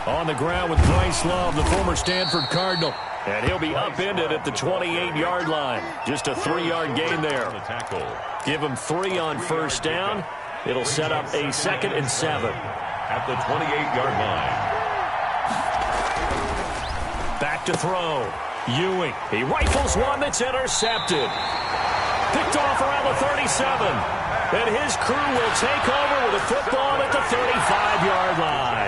On the ground with Bryce Love, the former Stanford Cardinal. And he'll be upended at the 28-yard line. Just a 3-yard gain there. Give him 3 on first down. It'll set up a 2nd and 7. At the 28-yard line. Back to throw. Ewing. He rifles one that's intercepted. Picked off around the 37. And his crew will take over with a football at the 35-yard line.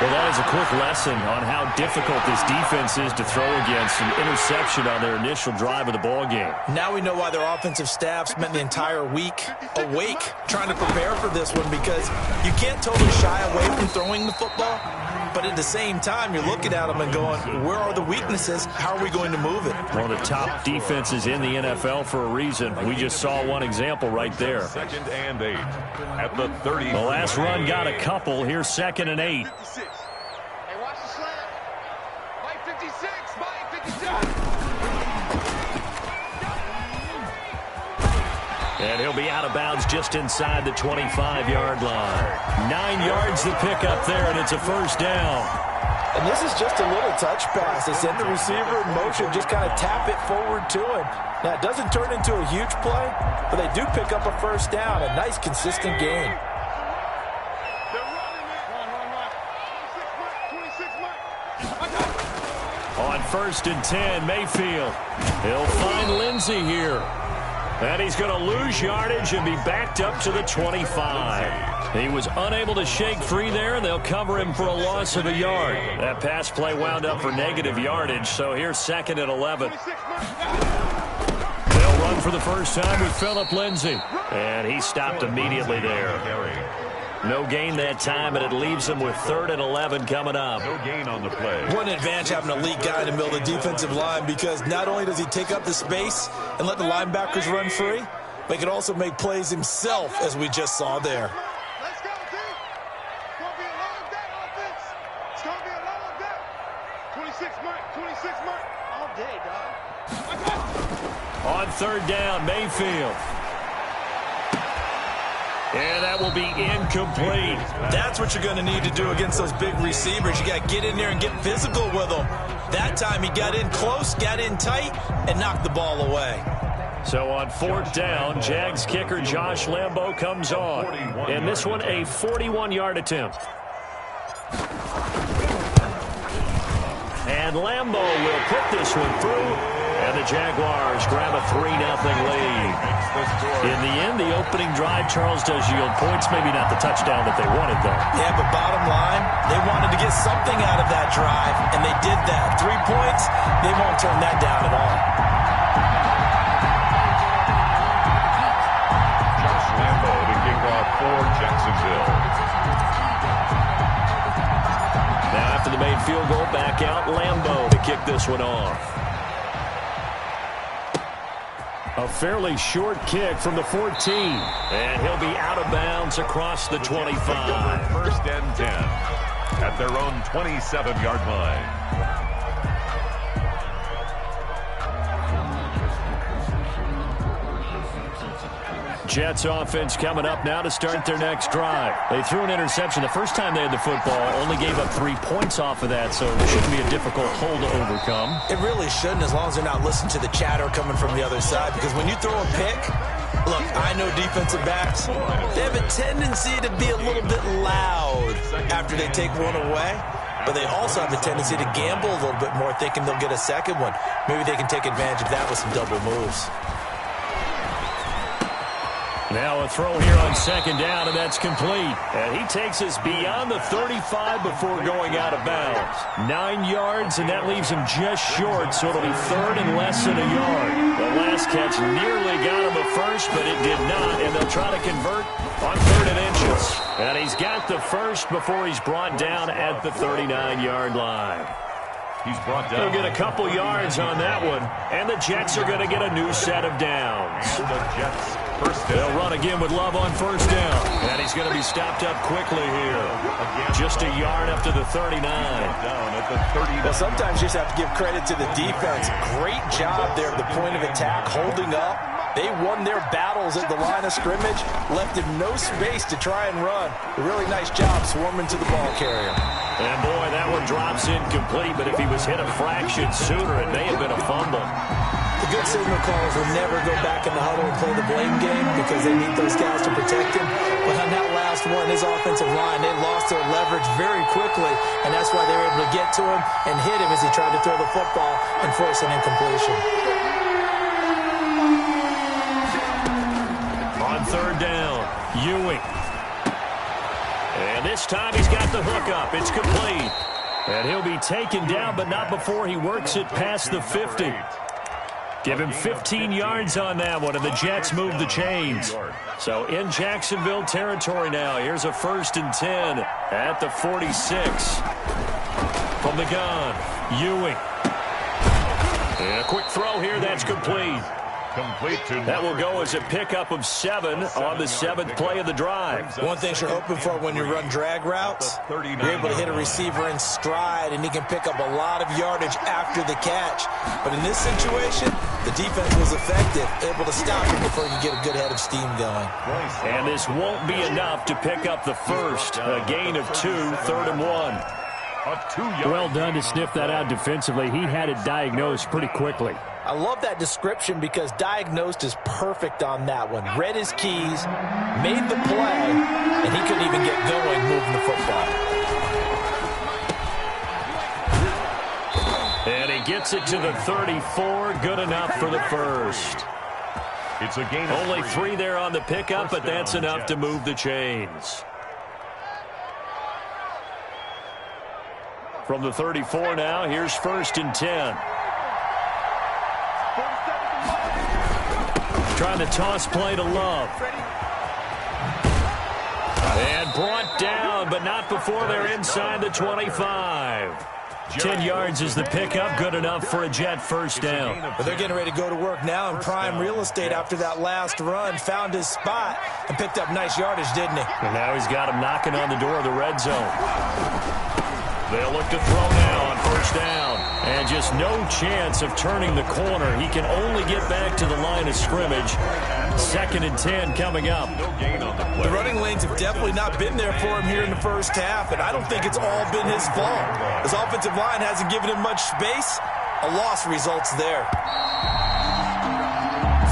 Well, that is a quick lesson on how difficult this defense is to throw against. An interception on their initial drive of the ball game. Now we know why their offensive staff spent the entire week awake trying to prepare for this one, because you can't totally shy away from throwing the football. But at the same time, you're looking at them and going, where are the weaknesses? How are we going to move it? One of the top defenses in the NFL for a reason. We just saw one example right there. 2nd and 8 at the 30. The last run got a couple. Here's 2nd and 8. Hey, watch the slant. Mike 56. Mike 56. And he'll be out of bounds just inside the 25-yard line. 9 yards to pick up there, and it's a first down. And this is just a little touch pass. They send the receiver in motion, just kind of tap it forward to him. Now, it doesn't turn into a huge play, but they do pick up a first down. A nice, consistent gain. On 1st and 10, Mayfield. He'll find Lindsey here. And he's going to lose yardage and be backed up to the 25. He was unable to shake free there, and they'll cover him for a loss of a yard. That pass play wound up for negative yardage, so here's 2nd and 11. They'll run for the first time with Phillip Lindsay. And he stopped immediately there. No gain that time, and it leaves him with 3rd and 11 coming up. No gain on the play. What an advantage having an elite guy in the middle of the defensive line, because not only does he take up the space and let the linebackers run free, but he can also make plays himself, as we just saw there. Let's go, team. It's going to be a long day, offense. It's going to be a long day. 26 mark. All day, dog. On 3rd down, Mayfield. And that will be incomplete. That's what you're going to need to do against those big receivers. You got to get in there and get physical with them. That time he got in close, got in tight, and knocked the ball away. So on 4th down, Jags kicker Josh Lambo comes on. And this one, a 41-yard attempt. And Lambo will put this one through. And the Jaguars grab a 3-0 lead. In the end, the opening drive, Charles, does yield points. Maybe not the touchdown that they wanted, though. Yeah, but bottom line, they wanted to get something out of that drive, and they did that. 3 points, they won't turn that down at all. Josh Lambo to kick off for Jacksonville. Now after the made field goal, back out Lambo to kick this one off. A fairly short kick from the 14. And he'll be out of bounds across the 25. 1st and 10 at their own 27-yard line. Jets offense coming up now to start their next drive. They threw an interception the first time they had the football, only gave up 3 points off of that, so it shouldn't be a difficult hole to overcome. It really shouldn't, as long as they're not listening to the chatter coming from the other side, because when you throw a pick, look, I know defensive backs, they have a tendency to be a little bit loud after they take one away, but they also have a tendency to gamble a little bit more, thinking they'll get a second one. Maybe they can take advantage of that with some double moves. Now a throw here on 2nd down, and that's complete. And he takes us beyond the 35 before going out of bounds. 9 yards, and that leaves him just short, so it'll be 3rd and less than a yard. The last catch nearly got him a first, but it did not, and they'll try to convert on 3rd and inches. And he's got the first before he's brought down at the 39-yard line. He's brought down. They'll get a couple yards on that one, and the Jets are going to get a new set of downs. The Jets. They'll run again with Love on 1st down. And he's going to be stopped up quickly here. Just a yard up to the 39. Down at the 39. Well, sometimes you just have to give credit to the defense. Great job there at the point of attack, holding up, They won their battles at the line of scrimmage, left him no space to try and run. A really nice job swarming to the ball carrier. And boy, that one drops incomplete, but if he was hit a fraction sooner, it may have been a fumble. The good signal callers will never go back in the huddle and play the blame game because they need those guys to protect him. But on that last one, his offensive line, they lost their leverage very quickly, and that's why they were able to get to him and hit him as he tried to throw the football and force an incompletion. On third down, Ewing. And this time he's got the hook up. It's complete. And he'll be taken down, but not before he works it past the 50. Give him 15 yards on that one, and the Jets move the chains. So in Jacksonville territory now. Here's a 1st and 10 at the 46. From the gun, Ewing. And a quick throw here, that's complete. That will go as a pickup of 7 on the 7th play of the drive. One thing you're hoping for when you run drag routes, you're able to hit a receiver in stride, and he can pick up a lot of yardage after the catch. But in this situation, the defense was effective, able to stop him before he could get a good head of steam going. And this won't be enough to pick up the first. A gain of 2, 3rd and 1. Well done to sniff that out defensively. He had it diagnosed pretty quickly. I love that description because diagnosed is perfect on that one. Read his keys, made the play, and he couldn't even get going moving the football. And he gets it to the 34. Good enough for the first. It's a gain. Only 3 there on the pickup, but that's enough to move the chains. From the 34 now, here's 1st and 10. Trying to toss play to Love. And brought down, but not before they're inside the 25. 10 yards is the pickup, good enough for a Jet first down. But they're getting ready to go to work now in prime real estate after that last run. Found his spot and picked up nice yardage, didn't he? And now he's got him knocking on the door of the red zone. They'll look to throw now on 1st down. And just no chance of turning the corner. He can only get back to the line of scrimmage. 2nd and 10 coming up. The running lanes have definitely not been there for him here in the first half, and I don't think it's all been his fault. His offensive line hasn't given him much space. A loss results there.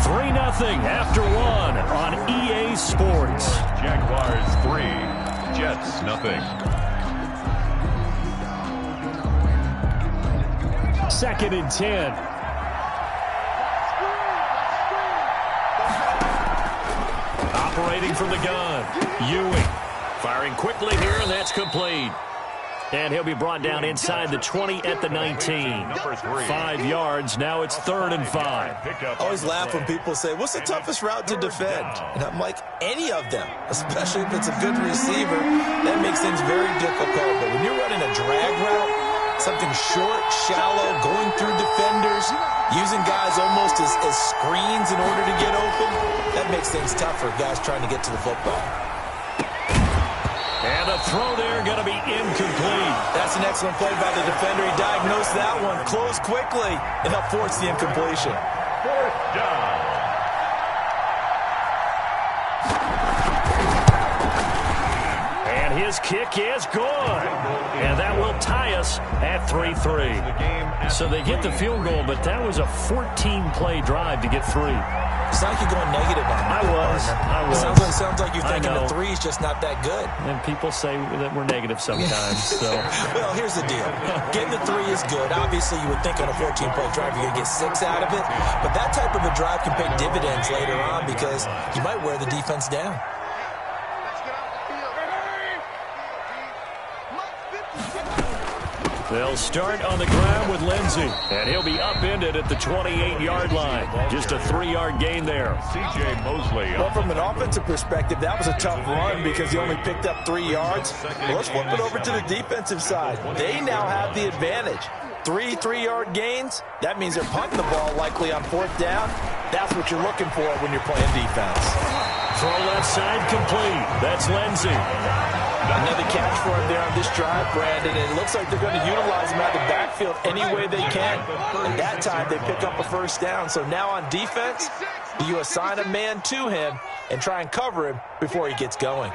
3-0 after 1 on EA Sports. Jaguars 3, Jets nothing. 2nd and 10. Operating from the gun, Ewing. Firing quickly here, and that's complete. And he'll be brought down inside the 20 at the 19. 5 yards. Now it's 3rd and 5. I always laugh when people say, what's the toughest route to defend? And I'm like, any of them, especially if it's a good receiver. That makes things very difficult. But when you're running a drag route, something short, shallow, going through defenders, using guys almost as screens in order to get open, that makes things tough for guys trying to get to the football. And a throw there going to be incomplete. That's an excellent play by the defender. He diagnosed that one, closed quickly, and helped force the incompletion. 4th down. And his kick is good. And that will tie us at 3-3. So they get the field goal, but that was a 14-play drive to get 3. It's like you're going negative on that. I was. Sounds like you're thinking the 3 is just not that good. And people say that we're negative sometimes. So. Well, here's the deal. Getting the 3 is good. Obviously, you would think on a 14-play drive you're going to get 6 out of it. But that type of a drive can pay dividends later on because you might wear the defense down. They'll start on the ground with Lindsey, and he'll be upended at the 28-yard line. Just a 3-yard gain there. C.J. Mosley. Well, from an offensive perspective, that was a tough run because he only picked up 3 yards. Well, let's flip it over to the defensive side. They now have the advantage. 3 3-yard gains, that means they're punting the ball likely on 4th down. That's what you're looking for when you're playing defense. Throw left side complete. That's Lindsey. Another catch for him there on this drive, Brandon. And it looks like they're going to utilize him out of the backfield any way they can. And that time they pick up a 1st down. So now on defense, Do you assign a man to him and try and cover him before he gets going?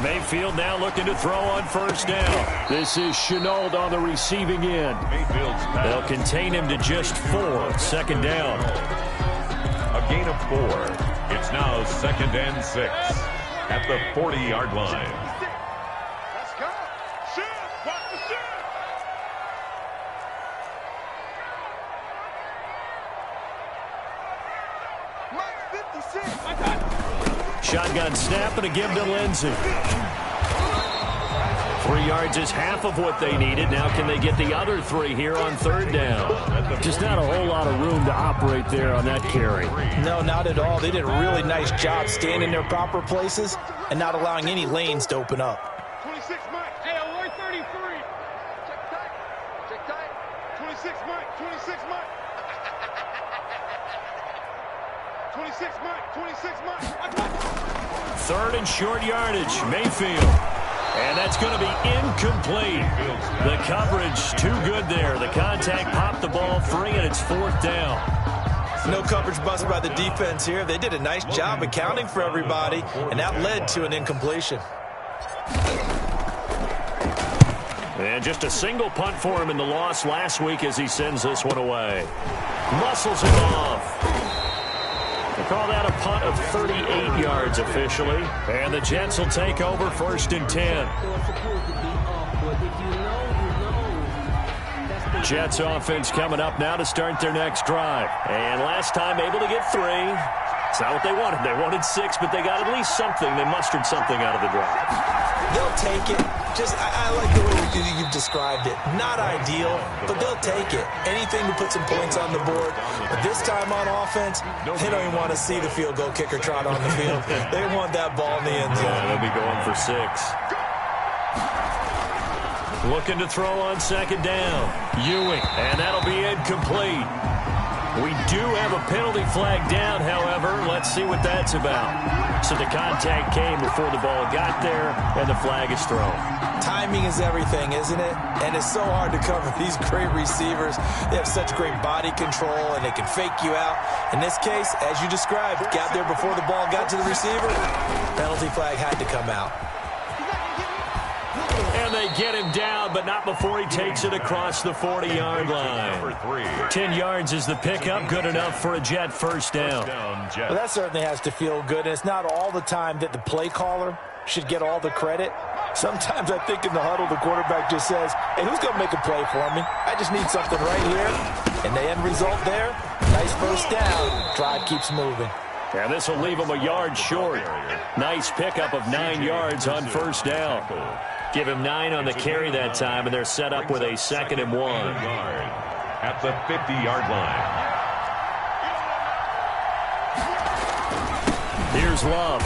Mayfield now looking to throw on first down. This is Chenault on the receiving end. They'll contain him to just 4. Second down. A gain of 4. It's now 2nd and 6 at the 40-yard line. Let's go. Shoot. Watch the shoot. Mike 56. Shotgun snap and a give to Lindsey. 3 yards is half of what they needed. Now can they get the other 3 here on third down? Just not a whole lot of room to operate there on that carry. No, not at all. They did a really nice job staying in their proper places and not allowing any lanes to open up. 26 Mike. Hey, alert 33. Check tight. Check tight. 26 Mike. 26 Mike. 26 Mike. 26 Mike. 3rd and short yardage. Mayfield. And that's going to be incomplete. The coverage too good there. The contact popped the ball free, and it's 4th down. No coverage bust by the defense here. They did a nice job accounting for everybody, and that led to an incompletion. And just a single punt for him in the loss last week as he sends this one away. Muscles it off. They call that a punt of 38 yards officially. And the Jets will take over 1st and 10. Jets offense coming up now to start their next drive. And last time able to get 3. It's not what they wanted. They wanted 6, but they got at least something. They mustered something out of the drive. They'll take it. I like the way you've described it. Not ideal, but they'll take it. Anything to put some points on the board. But this time on offense, they don't even want to see the field goal kicker trot on the field. They want that ball in the end zone. Yeah, they'll be going for 6. Looking to throw on 2nd down. Ewing, and that'll be incomplete. We do have a penalty flag down, however. Let's see what that's about. So the contact came before the ball got there, and the flag is thrown. Timing is everything, isn't it? And it's so hard to cover these great receivers. They have such great body control, and they can fake you out. In this case, as you described, got there before the ball got to the receiver. Penalty flag had to come out. And they get him down, but not before he takes it across the 40-yard line. 10 yards is the pickup, good enough for a Jet first down. Well, that certainly has to feel good, and it's not all the time that the play caller should get all the credit. Sometimes I think in the huddle, the quarterback just says, hey, who's going to make a play for me? I just need something right here. And the end result there, nice first down. Drive keeps moving. And this will leave him a yard short. Nice pickup of 9 yards on first down. Give him 9 on the carry that time, and they're set up with a 2nd and 1. At the 50-yard line. Here's Love.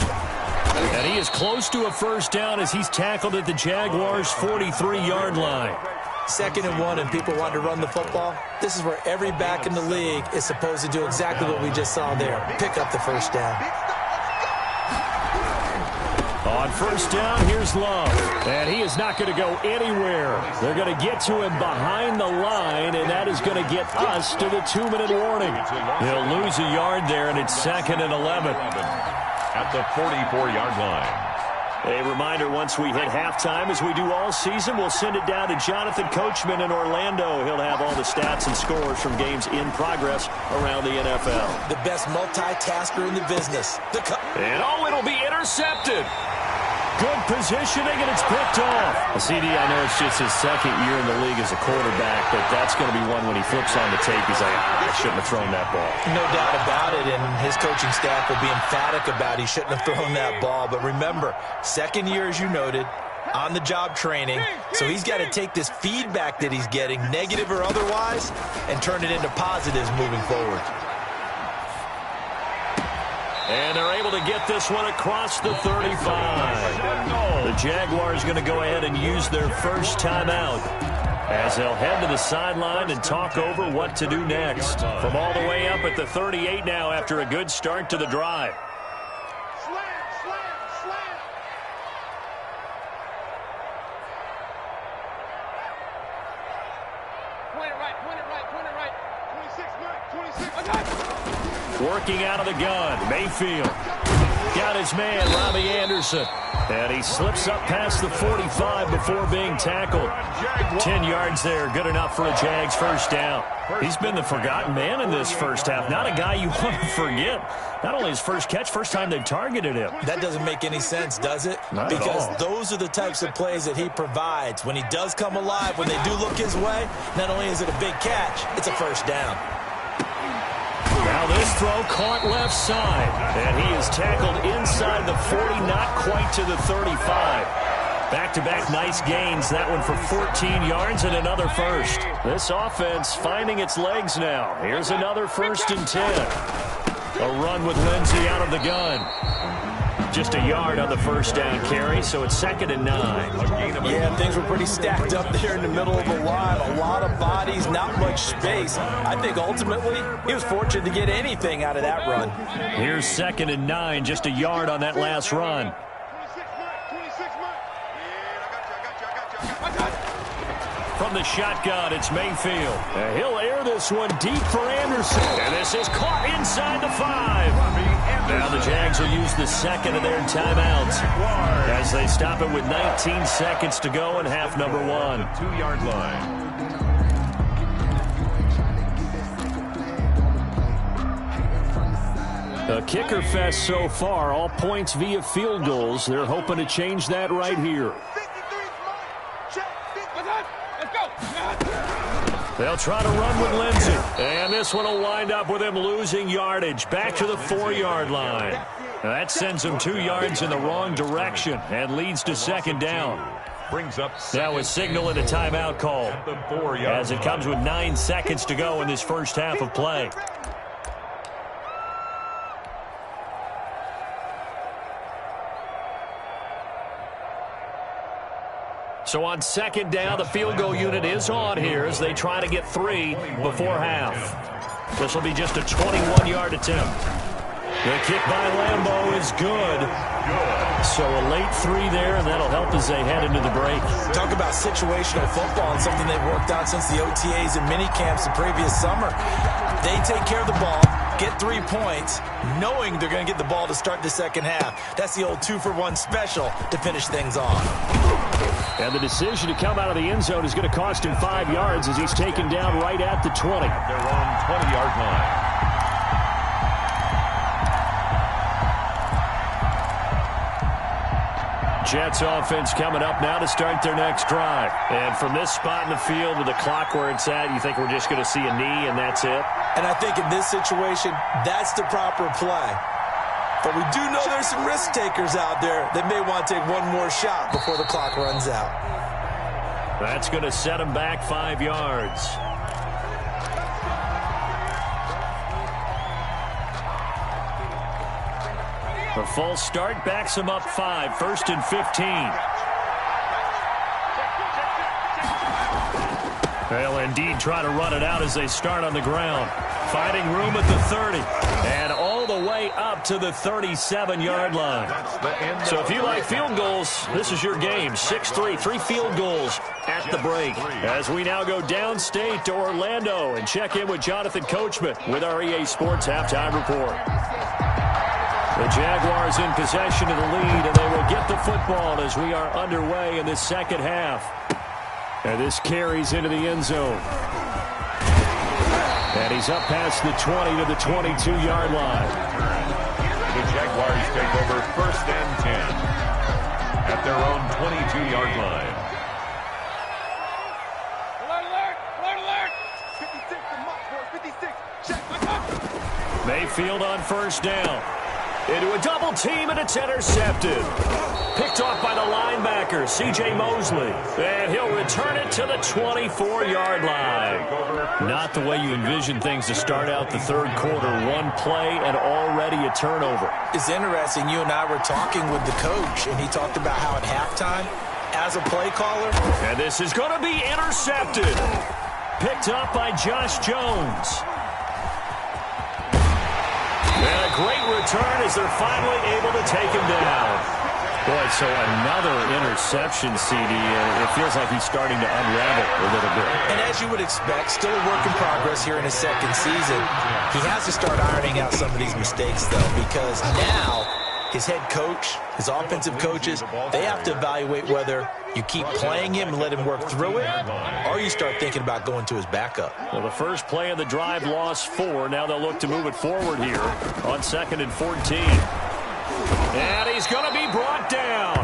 And he is close to a first down as he's tackled at the Jaguars' 43-yard line. 2nd and 1, and people want to run the football. This is where every back in the league is supposed to do exactly what we just saw there. Pick up the first down. On first down, here's Love. And he is not going to go anywhere. They're going to get to him behind the line, and that is going to get us to the 2-minute warning. He'll lose a yard there, and it's 2nd and 11. At the 44-yard line. A reminder, once we hit halftime, as we do all season, we'll send it down to Jonathan Coachman in Orlando. He'll have all the stats and scores from games in progress around the NFL. The best multitasker in the business. And it'll be intercepted. Good positioning, and it's picked off. CD, I know it's just his 2nd year in the league as a quarterback, but that's going to be one when he flips on the tape, he's like, I shouldn't have thrown that ball. No doubt about it, and his coaching staff will be emphatic about he shouldn't have thrown that ball. But remember, 2nd year, as you noted, on-the-job training, so he's got to take this feedback that he's getting, negative or otherwise, and turn it into positives moving forward. And they're able to get this one across the 35. The Jaguars going to go ahead and use their first timeout as they'll head to the sideline and talk over what to do next. From all the way up at the 38 now after a good start to the drive. Point it right, point it right, point it right. Working out of the gun, Mayfield. Got his man, Robbie Anderson. And he slips up past the 45 before being tackled. 10 yards there, good enough for a Jags first down. He's been the forgotten man in this first half. Not a guy you want to forget. Not only his first catch, first time they've targeted him. That doesn't make any sense, does it? Not because at all. Those are the types of plays that he provides. When he does come alive, when they do look his way, not only is it a big catch, it's a first down. Now this throw caught left side. And he is tackled inside the 40, not quite to the 35. Back-to-back nice gains. That one for 14 yards and another first. This offense finding its legs now. Here's another 1st and 10. A run with Lindsey out of the gun. Just a yard on the first down carry, so it's 2nd and 9. Yeah, things were pretty stacked up there in the middle of the line. A lot of bodies, not much space. I think ultimately he was fortunate to get anything out of that run. Here's 2nd and 9, just a yard on that last run. 26 months. Yeah, I got you. From the shotgun, it's Mayfield. And he'll air this one deep for Anderson. And this is caught inside the 5. Now the Jags will use the second of their timeouts as they stop it with 19 seconds to go in half number 1. 2-yard line. A kicker fest so far, all points via field goals. They're hoping to change that right here. 53 check. 50. Let's go. They'll try to run with Lindsey. And this one will wind up with him losing yardage. Back to the 4-yard line. That sends him 2 yards in the wrong direction and leads to 2nd down. Brings up Now a signal and a timeout call as it comes with 9 seconds to go in this first half of play. So on 2nd down, the field goal unit is on here as they try to get 3 before half. This will be just a 21-yard attempt. The kick by Lambeau is good. So a late 3 there, and that'll help as they head into the break. Talk about situational football and something they've worked out since the OTAs and mini camps the previous summer. They take care of the ball, get 3 points, knowing they're going to get the ball to start the second half. That's the old 2-for-1 special to finish things off. And the decision to come out of the end zone is going to cost him 5 yards as he's taken down right at the 20. Their own 20-yard line. Jets offense coming up now to start their next drive. And from this spot in the field with the clock where it's at, you think we're just going to see a knee and that's it? And I think in this situation, that's the proper play. But we do know there's some risk takers out there that may want to take one more shot before the clock runs out. That's going to set him back 5 yards. A false start backs him up 5, 1st and 15. They'll indeed try to run it out as they start on the ground. Finding room at the 30. And all the way up to the 37-yard line. So if you like field goals, this is your game. 6-3, 3 field goals at the break. As we now go downstate to Orlando and check in with Jonathan Coachman with our EA Sports Halftime Report. The Jaguars in possession of the lead, and they will get the football as we are underway in this second half. And this carries into the end zone. And he's up past the 20 to the 22-yard line. The Jaguars take over 1st and 10 at their own 22-yard line. Alert! 56 to Mark, boys. 56. Check. Mayfield on 1st down. Into a double team, and it's intercepted. Picked off by the linebacker, C.J. Mosley. And he'll return it to the 24-yard line. Not the way you envision things to start out the third quarter. One play and already a turnover. It's interesting. You and I were talking with the coach, and he talked about how at halftime, as a play caller. And this is going to be intercepted. Picked up by Josh Jones. And a great return as they're finally able to take him down. Boy, so another interception, CD, and it feels like he's starting to unravel a little bit. And as you would expect, still a work in progress here in his second season. He has to start ironing out some of these mistakes, though, because now his head coach, his offensive coaches, they have to evaluate whether you keep playing him and let him work through it, or you start thinking about going to his backup. Well, the first play of the drive lost 4. Now they'll look to move it forward here on 2nd and 14. And he's going to be brought down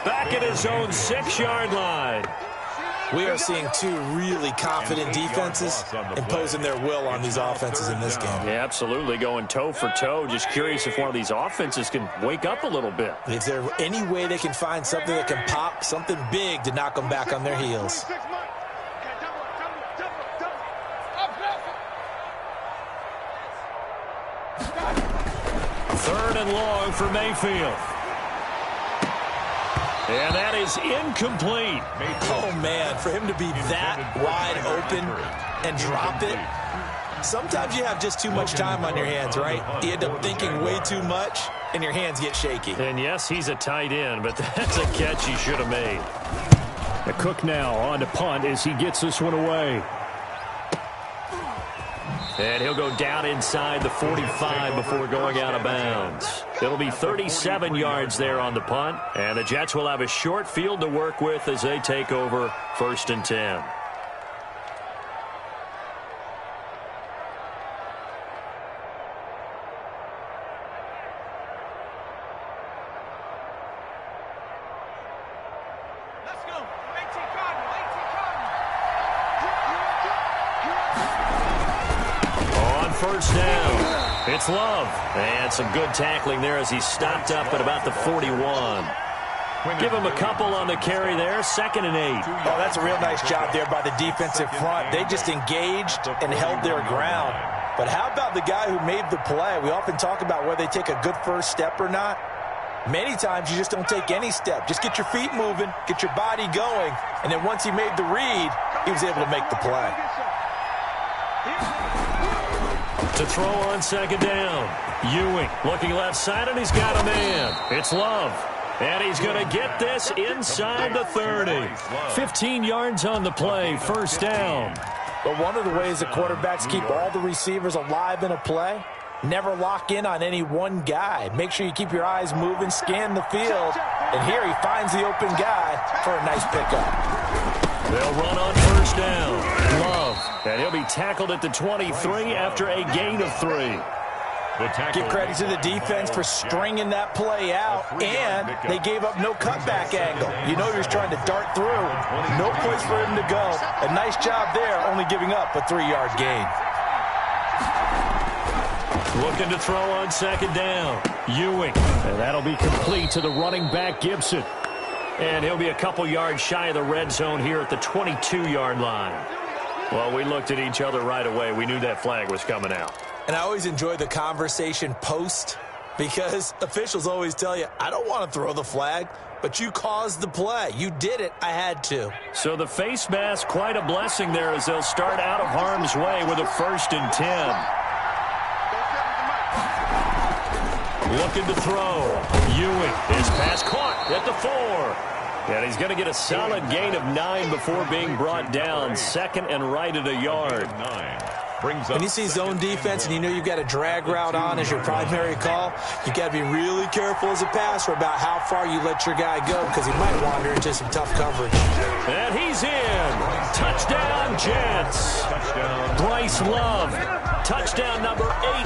back at his own 6-yard line. We are seeing two really confident defenses imposing their will on these offenses in this game. Yeah, absolutely, going toe for toe. Just curious if one of these offenses can wake up a little bit. Is there any way they can find something that can pop, something big to knock them back on their heels? Third and long for Mayfield. And that is incomplete. Oh, man, for him to be that wide open and drop it. Sometimes you have just too much time on your hands, right? You end up thinking way too much, and your hands get shaky. And, yes, he's a tight end, but that's a catch he should have made. The Cook now on to punt as he gets this one away. And he'll go down inside the 45 before going out of bounds. It'll be 37 yards there on the punt. And the Jets will have a short field to work with as they take over 1st and 10. First down. It's Love. And some good tackling there as he stopped up at about the 41. Give him a couple on the carry there. 2nd and 8. Oh, that's a real nice job there by the defensive front. They just engaged and held their ground. But how about the guy who made the play? We often talk about whether they take a good first step or not. Many times you just don't take any step. Just get your feet moving, get your body going, and then once he made the read, he was able to make the play. To throw on 2nd down. Ewing looking left side, and he's got a man. It's Love. And he's going to get this inside the 30. 15 yards on the play, 1st down. But one of the ways the quarterbacks keep all the receivers alive in a play, never lock in on any one guy. Make sure you keep your eyes moving, scan the field. And here he finds the open guy for a nice pickup. They'll run on 1st down. Love. And he'll be tackled at the 23 after a gain of 3. Give credit to the defense for stringing that play out, and they gave up no cutback angle. You know he was trying to dart through. No place for him to go. A nice job there, only giving up a 3-yard gain. Looking to throw on 2nd down. Ewing. And that'll be complete to the running back, Gibson. And he'll be a couple yards shy of the red zone here at the 22-yard line. Well, we looked at each other right away. We knew that flag was coming out. And I always enjoy the conversation post because officials always tell you, I don't want to throw the flag, but you caused the play. You did it. I had to. So the face mask, quite a blessing there as they'll start out of harm's way with a 1st and 10. Looking to throw. Ewing. His pass caught at the 4. And he's going to get a solid gain of 9 before being brought down. 2nd and right at a yard. When you see zone defense and you know you've got a drag route on as your primary call, you got to be really careful as a passer about how far you let your guy go because he might wander into some tough coverage. And he's in. Touchdown, Jets. Touchdown. Bryce Love. Touchdown number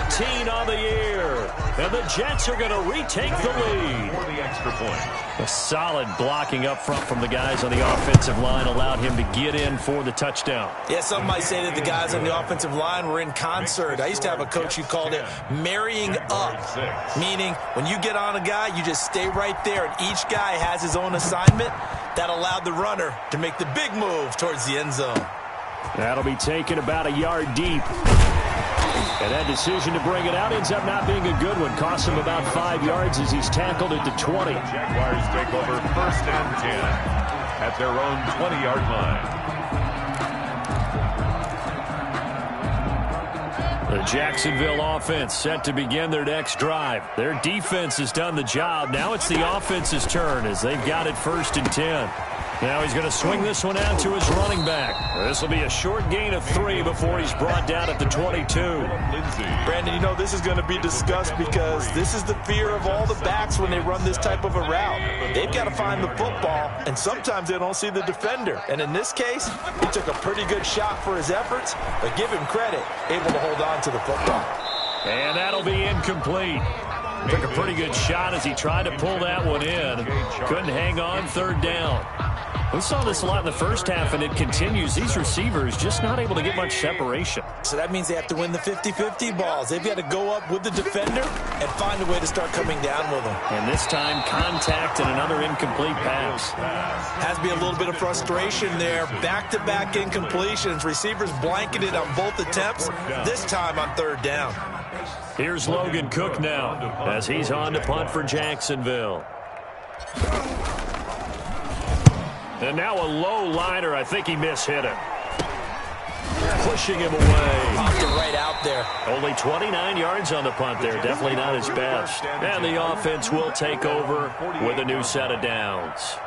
18 on the year. And the Jets are going to retake the lead. For the extra point. A solid blocking up front from the guys on the offensive line allowed him to get in for the touchdown. Yeah, some might say that the guys on the offensive line were in concert. I used to have a coach who called it marrying up, meaning when you get on a guy, you just stay right there, and each guy has his own assignment. That allowed the runner to make the big move towards the end zone. That'll be taken about a yard deep. And that decision to bring it out ends up not being a good one. Costs him about 5 yards as he's tackled at the 20. Jaguars take over 1st and 10 at their own 20-yard line. The Jacksonville offense set to begin their next drive. Their defense has done the job. Now it's the offense's turn as they've got it 1st and 10. Now he's going to swing this one out to his running back. This will be a short gain of 3 before he's brought down at the 22. Brandon, you know this is going to be discussed because this is the fear of all the backs when they run this type of a route. They've got to find the football, and sometimes they don't see the defender. And in this case, he took a pretty good shot for his efforts, but give him credit, able to hold on to the football. And that'll be incomplete. Took a pretty good shot as he tried to pull that one in. Couldn't hang on, 3rd down. We saw this a lot in the first half, and it continues. These receivers just not able to get much separation. So that means they have to win the 50-50 balls. They've got to go up with the defender and find a way to start coming down with them. And this time, contact and another incomplete pass. Has to be a little bit of frustration there. Back-to-back incompletions. Receivers blanketed on both attempts, this time on 3rd down. Here's Logan Cook now as he's on to punt for Jacksonville. And now a low liner. I think he mishit it. Pushing him away. Popped it right out there. Only 29 yards on the punt there. Definitely not his best. And the offense will take over with a new set of downs.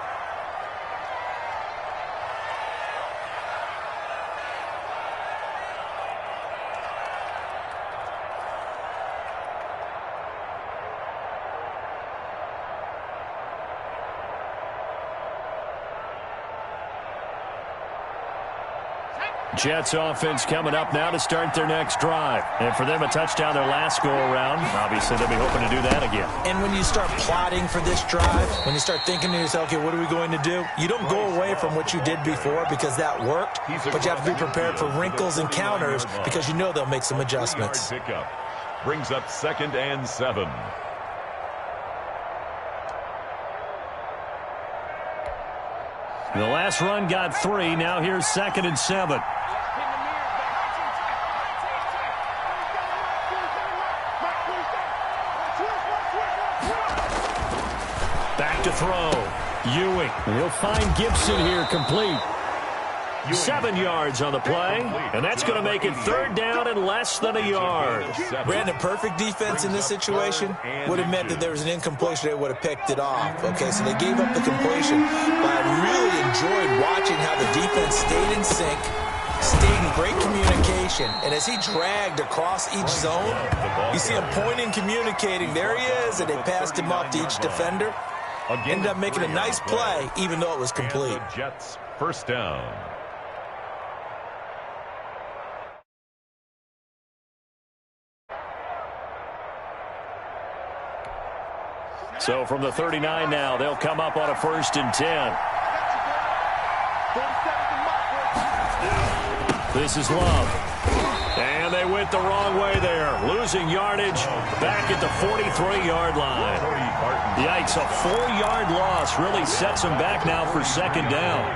Jets offense coming up now to start their next drive. And for them, a touchdown their last go-around. Obviously, they'll be hoping to do that again. And when you start plotting for this drive, when you start thinking to yourself, okay, what are we going to do? You don't go away from what you did before because that worked, but you have to be prepared for wrinkles and counters because you know they'll make some adjustments. Brings up 2nd and 7. The last run got 3. Now here's 2nd and 7. Back to throw. Ewing. He'll find Gibson here complete. 7 yards on the play, and that's going to make it 3rd down and less than a yard. Brandon, perfect defense in this situation would have meant that there was an incompletion. They would have picked it off. Okay, so they gave up the completion. But I really enjoyed watching how the defense stayed in sync, stayed in great communication. And as he dragged across each zone, you see him pointing, communicating. There he is, and they passed him off to each defender. Ended up making a nice play, even though it was complete. Jets 1st down. So from the 39 now, they'll come up on a 1st and 10. This is Love. And they went the wrong way there. Losing yardage back at the 43-yard line. Yikes, a 4-yard loss really sets them back now for 2nd down.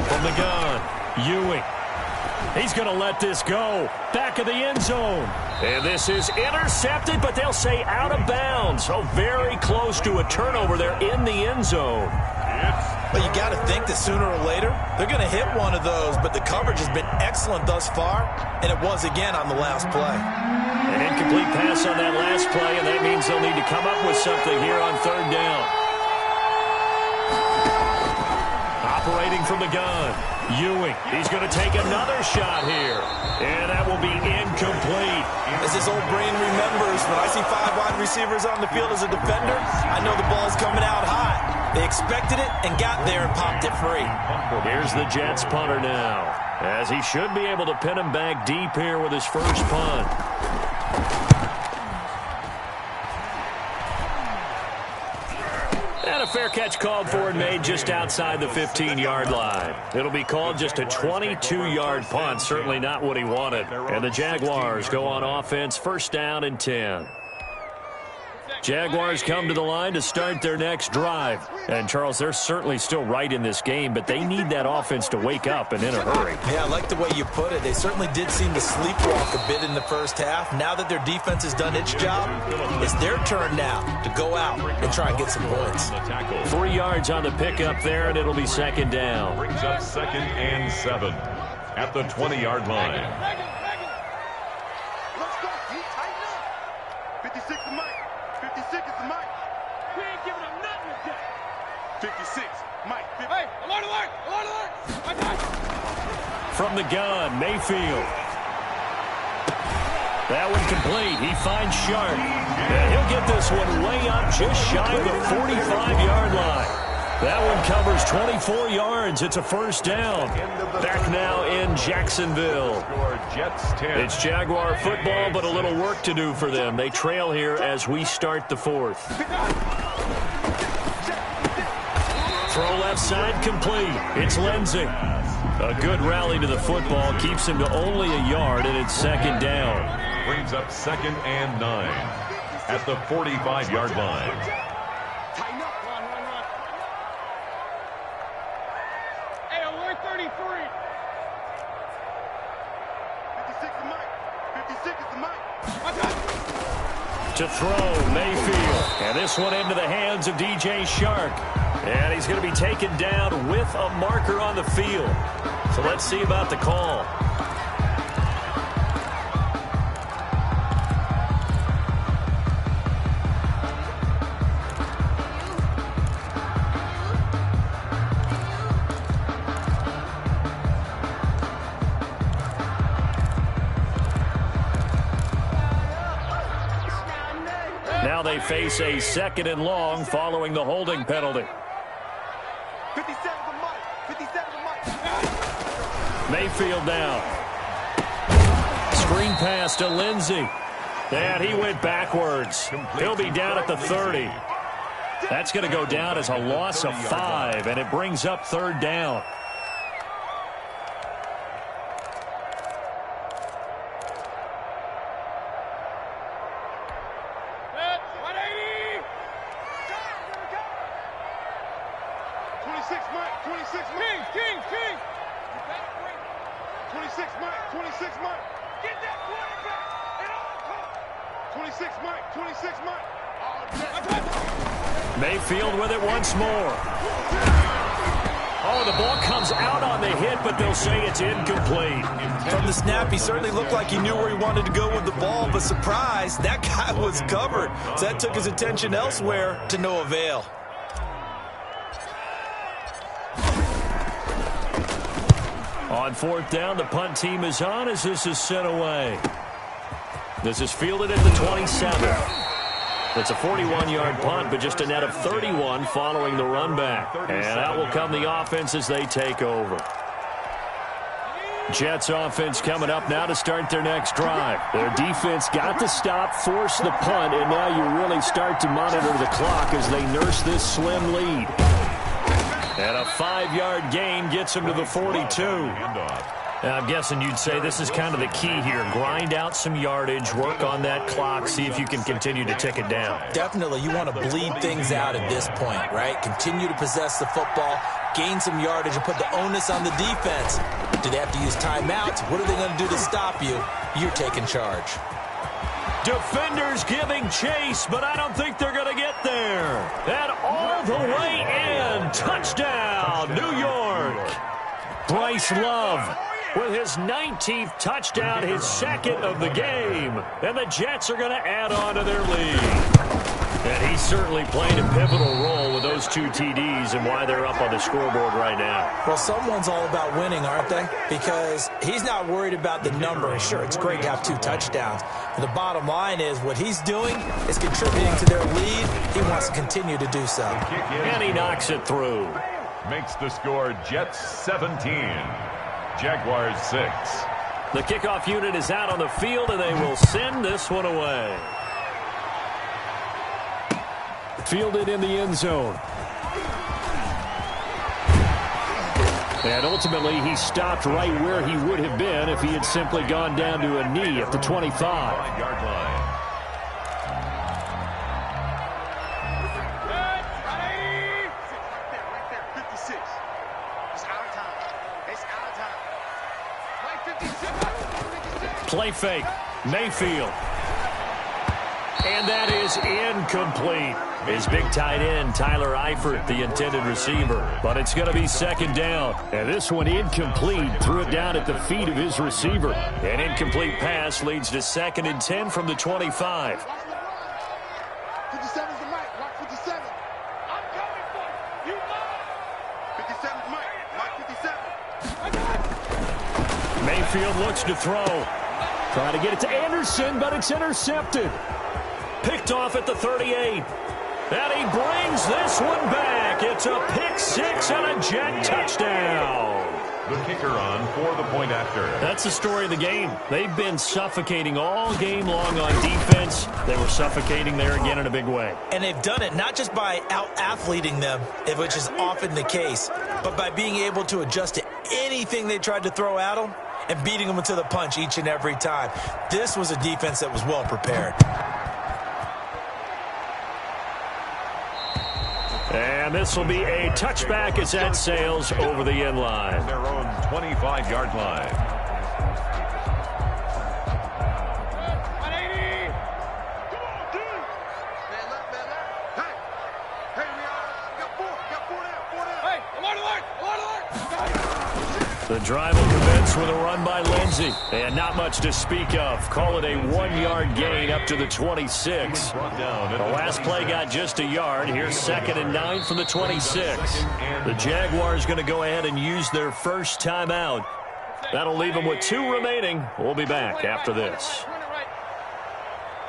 From the gun, Ewing. He's going to let this go. Back of the end zone. And this is intercepted, but they'll say out of bounds. So very close to a turnover there in the end zone. But you got to think that sooner or later, they're going to hit one of those. But the coverage has been excellent thus far, and it was again on the last play. An incomplete pass on that last play, and that means they'll need to come up with something here on 3rd down. Operating from the gun, Ewing. He's going to take another shot here. And that will be incomplete. As his old brain remembers, when I see 5 wide receivers on the field as a defender, I know the ball's coming out high. They expected it and got there and popped it free. Here's the Jets punter now, as he should be able to pin him back deep here with his first punt. And a fair catch called for and made just outside the 15-yard line. It'll be called just a 22-yard punt, certainly not what he wanted. And the Jaguars go on offense, 1st down and 10. Jaguars come to the line to start their next drive. And, Charles, they're certainly still right in this game, but they need that offense to wake up and in a hurry. Yeah, I like the way you put it. They certainly did seem to sleepwalk a bit in the first half. Now that their defense has done its job, it's their turn now to go out and try and get some points. 3 yards on the pickup there, and it'll be second down. Brings up 2nd and 7 at the 20-yard line. Let's go. He tighten up. 56 is Mike. 56 is the Mike. We ain't giving up nothing with that. 56, Mike. Hey, alert, alert, alert, alert. I got you. From the gun, Mayfield. That one complete. He finds Sharp. And he'll get this one way up just shy of the 45-yard line. That one covers 24 yards. It's a first down. Back now in Jacksonville. It's Jaguar football, but a little work to do for them. They trail here as we start the fourth. Throw left side complete. It's Lindsey. A good rally to the football keeps him to only a yard, and it's second down. Brings up 2nd and 9 at the 45-yard line. Tighten up. Run. Hey, alert 33. 56 is Mike. 56 is the Mike. I got you. To throw, Mayfield. And this one into the hands of DJ Shark. And he's going to be taken down with a marker on the field. So let's see about the call. Now they face a 2nd and long following the holding penalty. 57 is the Mike. 57 is the Mike. Mayfield down. Screen pass to Lindsey. And he went backwards. He'll be down at the 30. That's going to go down as a loss of 5, and it brings up third down. Mayfield with it once more. Oh, the ball comes out on the hit, but they'll say it's incomplete. From the snap, he certainly looked like he knew where he wanted to go with the ball, but surprise, that guy was covered. So that took his attention elsewhere to no avail. On fourth down, the punt team is on as this is sent away. This is fielded at the 27. It's a 41-yard punt, but just a net of 31 following the run back. And out will come the offense as they take over. Jets offense coming up now to start their next drive. Their defense got the stop, forced the punt, and now you really start to monitor the clock as they nurse this slim lead. And a 5-yard gain gets them to the 42. I'm guessing you'd say this is kind of the key here. Grind out some yardage, work on that clock, see if you can continue to tick it down. Definitely, you want to bleed things out at this point, right? Continue to possess the football, gain some yardage, and put the onus on the defense. Do they have to use timeouts? What are they going to do to stop you? You're taking charge. Defenders giving chase, but I don't think they're going to get there. And all the way in. Touchdown, New York. Bryce Love with his 19th touchdown, his second of the game. And the Jets are going to add on to their lead. And he certainly played a pivotal role with those 2 TDs and why they're up on the scoreboard right now. Well, someone's all about winning, aren't they? Because he's not worried about the number. Sure, it's great to have 2 touchdowns. But the bottom line is what he's doing is contributing to their lead. He wants to continue to do so. And he knocks it through. Makes the score Jets 17, Jaguars 6. The kickoff unit is out on the field, and they will send this one away. Fielded in the end zone. And ultimately, he stopped right where he would have been if he had simply gone down to a knee at the 25. Play fake. Mayfield. And that is incomplete. His big tight end, Tyler Eifert, the intended receiver. But it's going to be second down. And this one incomplete. Threw it down at the feet of his receiver. An incomplete pass leads to 2nd and 10 from the 25. 57's the mic. Mark 57. I'm coming for you. You know. 57's Mike. Mark 57. Mayfield looks to throw. Trying to get it to Anderson, but it's intercepted. Picked off at the 38. And he brings this one back. It's a pick six and a Jet touchdown. The kicker on for the point after. That's the story of the game. They've been suffocating all game long on defense. They were suffocating there again in a big way. And they've done it not just by out-athleting them, which is often the case, but by being able to adjust to anything they tried to throw at them and beating them to the punch each and every time. This was a defense that was well prepared. And this will be a touchback as that sails over the end line. Their own 25-yard line. 180. Come on, dude. Man left, man left. Hey, we got four down. Hey, alert. The drive will commence with a run by Lindsey. And not much to speak of. Call it a 1-yard gain up to the 26. The last play got just a yard. Here's 2nd and 9 from the 26. The Jaguars going to go ahead and use their first timeout. That'll leave them with 2 remaining. We'll be back after this.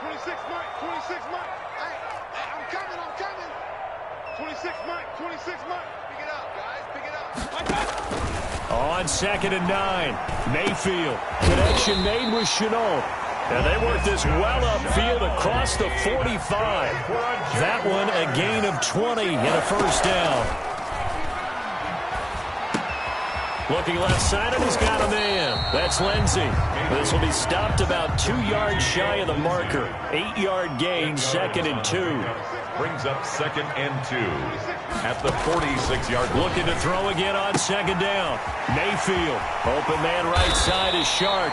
26 Mike. Hey, I'm coming. 26 Mike. Pick it up, guys. Pick it up. On 2nd and 9, Mayfield. Connection made with Chenault. And they work this well upfield across the 45. That one a gain of 20 and a first down. Looking left side, and he's got a man. That's Lindsey. This will be stopped about 2 yards shy of the marker. 8-yard gain, 2nd and 2. Brings up 2nd and 2 at the 46-yard line. Looking to throw again on 2nd down. Mayfield. Open man right side is Shark.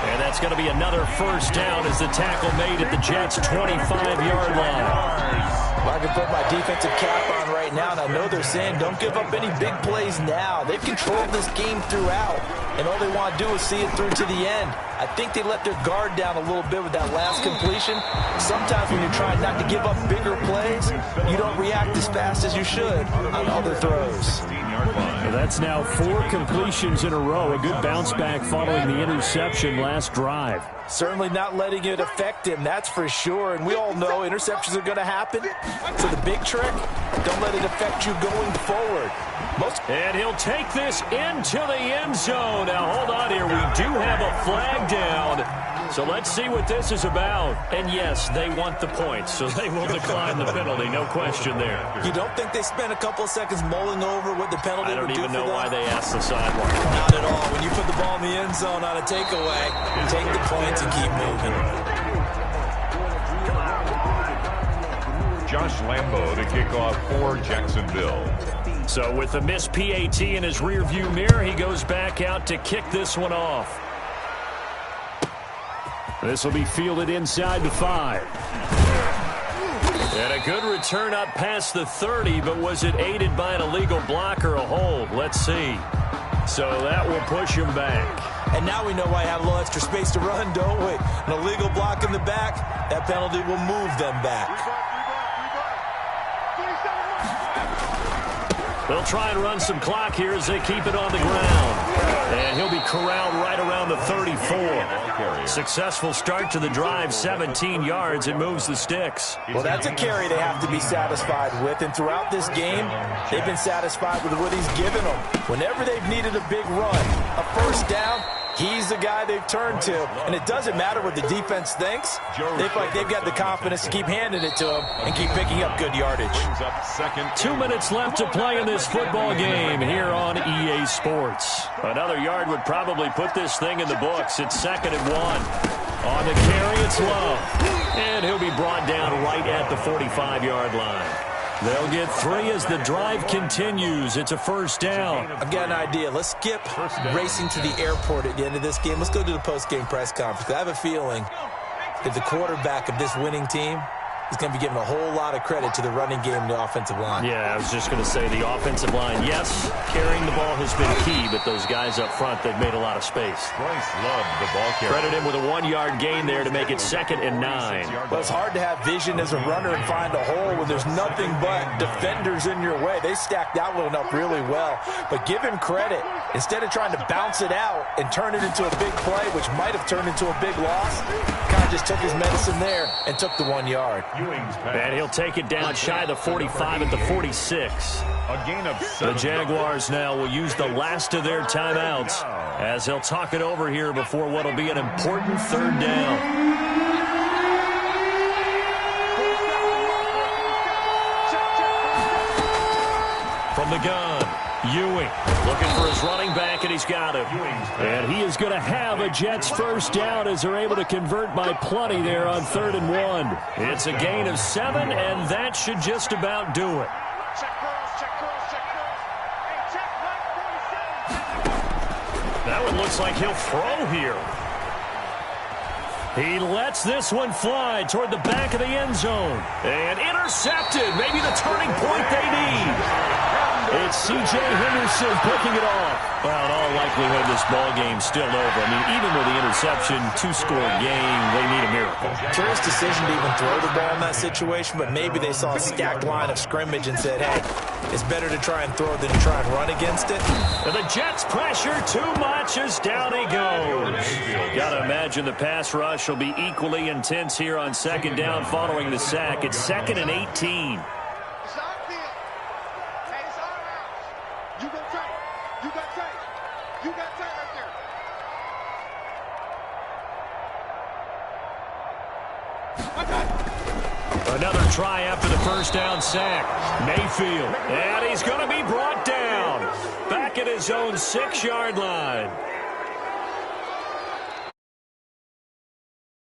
And that's going to be another first down as the tackle made at the Jets' 25-yard line. I can put my defensive cap on right now, and I know they're saying don't give up any big plays now. They've controlled this game throughout, and all they want to do is see it through to the end. I think they let their guard down a little bit with that last completion. Sometimes when you're trying not to give up bigger plays, you don't react as fast as you should on other throws. Well, that's now 4 completions in a row. A good bounce back following the interception last drive. Certainly not letting it affect him, that's for sure. And we all know interceptions are going to happen. So the big trick, don't let it affect you going forward. And he'll take this into the end zone. Now, hold on here. We do have a flag down. So let's see what this is about. And, yes, they want the points, so they will decline the penalty. No question there. You don't think they spent a couple of seconds mulling over what the penalty would do for them? I don't even know why they asked the sideline. Not at all. When you put the ball in the end zone on a takeaway, take the points and keep moving. Josh Lambo to kick off for Jacksonville. So with the missed PAT in his rearview mirror, he goes back out to kick this one off. This will be fielded inside the 5. And a good return up past the 30, but was it aided by an illegal block or a hold? Let's see. So that will push him back. And now we know why I have a little extra space to run, don't we? An illegal block in the back, that penalty will move them back. They'll try and run some clock here as they keep it on the ground. And he'll be corralled right around the 34. Successful start to the drive, 17 yards. It moves the sticks. Well, that's a carry they have to be satisfied with. And throughout this game, they've been satisfied with what he's given them. Whenever they've needed a big run, a first down, he's the guy they've turned to. And it doesn't matter what the defense thinks. They feel like they've got the confidence to keep handing it to him and keep picking up good yardage. 2 minutes left to play in this football game here on EA Sports. Another yard would probably put this thing in the books. It's 2nd and 1. On the carry, it's Love. And he'll be brought down right at the 45-yard line. They'll get 3 as the drive continues. It's a first down. I've got an idea. Let's skip racing to the airport at the end of this game. Let's go to the post-game press conference. I have a feeling that the quarterback of this winning team is going to be giving a whole lot of credit to the running game and the offensive line. Yeah, I was just going to say the offensive line, yes, carrying the ball has been key, but those guys up front, they've made a lot of space. Bryce loved the ball carrier. Credit him with a 1-yard gain there to make it 2nd and 9. Well, it's hard to have vision as a runner and find a hole when there's nothing but defenders in your way. They stacked that one up really well. But give him credit. Instead of trying to bounce it out and turn it into a big play, which might have turned into a big loss, kind of just took his medicine there and took the 1 yard. And he'll take it down shy of the 45 at the 46. A gain of 7. The Jaguars now will use the last of their timeouts as they'll talk it over here before what will be an important 3rd down. From the gun, Ewing looking for his running back, and he's got him. And he is going to have a Jets first down as they're able to convert by plenty there on 3rd and 1. It's a gain of 7, and that should just about do it. That one looks like he'll throw here. He lets this one fly toward the back of the end zone. And intercepted. Maybe the turning point they need. It's C.J. Henderson picking it off. Well, in all likelihood, this ball game's still over. I mean, even with the interception, 2-score game, they need a miracle. Curious decision to even throw the ball in that situation, but maybe they saw a stacked line of scrimmage and said, hey, it's better to try and throw than to try and run against it. And the Jets pressure too much as down he goes. Got to imagine the pass rush will be equally intense here on 2nd down following the sack. It's 2nd and 18. Another try after the first down sack. Mayfield. And he's going to be brought down. Back at his own 6-yard line.